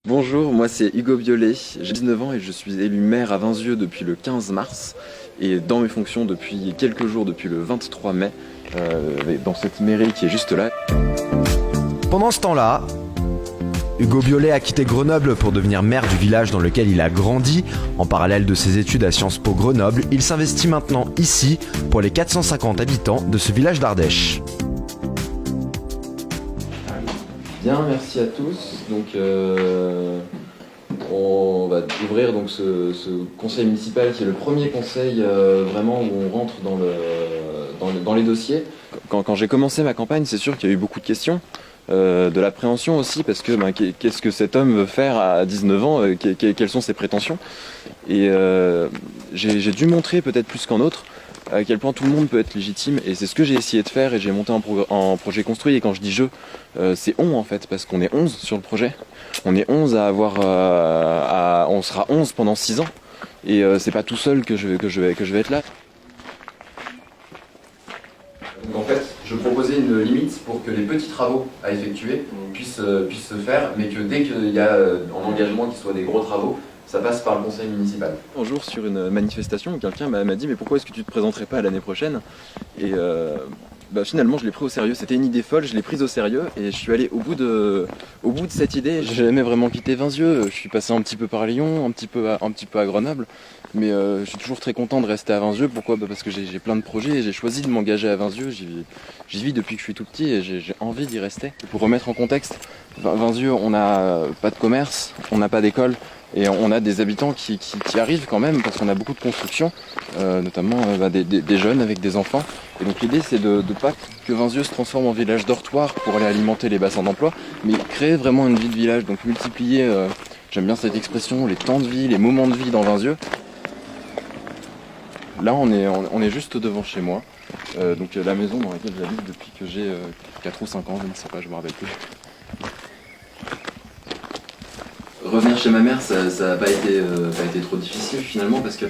Bonjour, moi c'est Hugo Biolay, j'ai 19 ans et je suis élu maire à Vinzieux depuis le 15 mars et dans mes fonctions depuis quelques jours, depuis le 23 mai, dans cette mairie qui est juste là. Pendant ce temps-là, Hugo Biolay a quitté Grenoble pour devenir maire du village dans lequel il a grandi. En parallèle de ses études à Sciences Po Grenoble, il s'investit maintenant ici pour les 450 habitants de ce village d'Ardèche. Bien, merci à tous. Donc, on va ouvrir donc ce conseil municipal qui est le premier conseil vraiment où on rentre dans les dossiers. Quand j'ai commencé ma campagne, c'est sûr qu'il y a eu beaucoup de questions, de l'appréhension aussi, parce que qu'est-ce que cet homme veut faire à 19 ans, quelles sont ses prétentions. Et j'ai dû montrer peut-être plus qu'en autre à quel point tout le monde peut être légitime, et c'est ce que j'ai essayé de faire, et j'ai monté un projet construit. Et quand je dis je, c'est on en fait, parce qu'on est 11 sur le projet, on est 11 à avoir, on sera 11 pendant 6 ans, et c'est pas tout seul que je vais être là. Donc en fait, je proposais une limite pour que les petits travaux à effectuer puissent se faire, mais que dès qu'il y a un engagement qui soit des gros travaux, ça passe par le conseil municipal. Un jour, sur une manifestation, quelqu'un m'a dit « Mais pourquoi est-ce que tu ne te présenterais pas l'année prochaine ?» Et finalement, je l'ai pris au sérieux. C'était une idée folle, je l'ai prise au sérieux et je suis allé au bout de cette idée. J'ai jamais vraiment quitté Vinzieux. Je suis passé un petit peu par Lyon, un petit peu à Grenoble. Mais je suis toujours très content de rester à Vinzieux. Pourquoi ? Parce que j'ai plein de projets et j'ai choisi de m'engager à Vinzieux. J'y vis depuis que je suis tout petit et j'ai envie d'y rester. Pour remettre en contexte, Vinzieux, on n'a pas de commerce, on n'a pas d'école. Et on a des habitants qui arrivent quand même, parce qu'on a beaucoup de constructions, notamment des jeunes avec des enfants. Et donc l'idée, c'est de pas que Vinzieux se transforme en village dortoir pour aller alimenter les bassins d'emploi, mais créer vraiment une vie de village, donc multiplier, j'aime bien cette expression, les temps de vie, les moments de vie dans Vinzieux. Là, on est juste devant chez moi, donc la maison dans laquelle j'habite depuis que j'ai 4 ou 5 ans, je ne sais pas, je me rappelle plus. Revenir chez ma mère, ça n'a pas été trop difficile finalement, parce que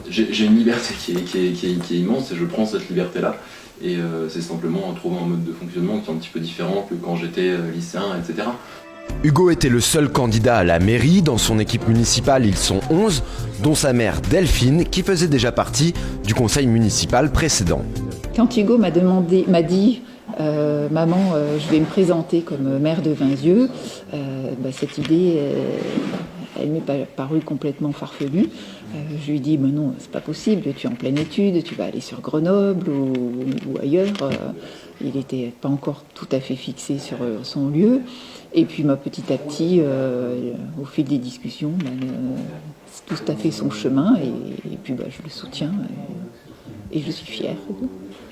j'ai une liberté qui est immense et je prends cette liberté-là. Et c'est simplement en trouvant un mode de fonctionnement qui est un petit peu différent que quand j'étais lycéen, etc. Hugo était le seul candidat à la mairie. Dans son équipe municipale, ils sont 11, dont sa mère Delphine, qui faisait déjà partie du conseil municipal précédent. Quand Hugo m'a dit maman, je vais me présenter comme maire de Vinzieux, cette idée, elle m'est parue complètement farfelue. Je lui ai dit, mais non, c'est pas possible, tu es en pleine étude, tu vas aller sur Grenoble ou ailleurs. Il n'était pas encore tout à fait fixé sur son lieu. Et puis petit à petit, au fil des discussions, tout à fait son chemin, et puis je le soutiens. Et je suis fière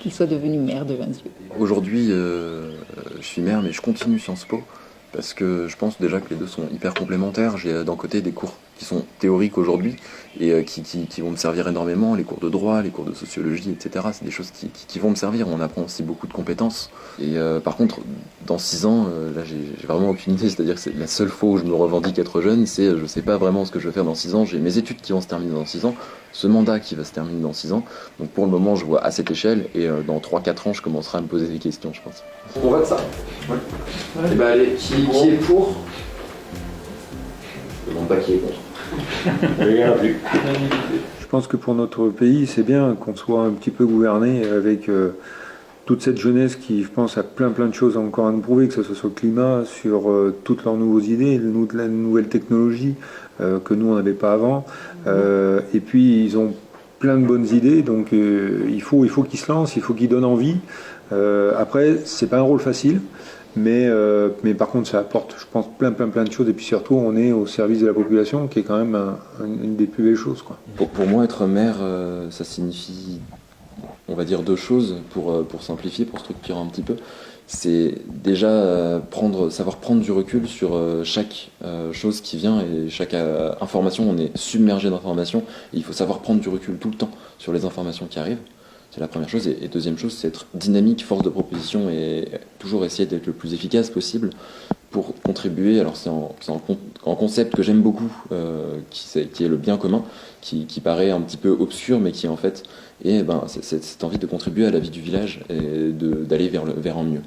qu'il soit devenu maire de Vinzieux. Aujourd'hui, je suis maire, mais je continue Sciences Po, parce que je pense déjà que les deux sont hyper complémentaires. J'ai d'un côté des cours qui sont théoriques aujourd'hui et qui vont me servir énormément, les cours de droit, les cours de sociologie, etc. C'est des choses qui vont me servir. On apprend aussi beaucoup de compétences. Et par contre, dans 6 ans, là j'ai vraiment aucune idée, c'est-à-dire que c'est la seule fois où je me revendique être jeune, c'est je sais pas vraiment ce que je vais faire dans 6 ans. J'ai mes études qui vont se terminer dans 6 ans, ce mandat qui va se terminer dans 6 ans. Donc pour le moment, je vois à cette échelle, et dans 3-4 ans, je commencerai à me poser des questions, je pense. On vote ça. Ouais. Et bah allez, qui est pour? Je ne demande pas qui est contre. Je pense que pour notre pays, c'est bien qu'on soit un petit peu gouverné avec toute cette jeunesse qui, je pense, a plein de choses encore à nous prouver, que ce soit sur le climat, sur toutes leurs nouvelles idées, la nouvelle technologie que nous, on n'avait pas avant. Et puis, ils ont plein de bonnes idées, donc il faut qu'ils se lancent, il faut qu'ils donnent envie. Après, c'est pas un rôle facile. Mais par contre, ça apporte, je pense, plein de choses. Et puis surtout, on est au service de la population, qui est quand même une des plus belles choses, quoi. Pour moi, être maire, ça signifie, on va dire, 2 choses pour simplifier, pour structurer un petit peu. C'est déjà savoir prendre du recul sur chaque chose qui vient, et chaque information. On est submergé d'informations et il faut savoir prendre du recul tout le temps sur les informations qui arrivent. C'est la première chose. Et deuxième chose, c'est être dynamique, force de proposition, et toujours essayer d'être le plus efficace possible pour contribuer. Alors c'est un concept que j'aime beaucoup, qui est le bien commun, qui paraît un petit peu obscur, mais qui en fait est cette envie de contribuer à la vie du village et d'aller vers un mieux.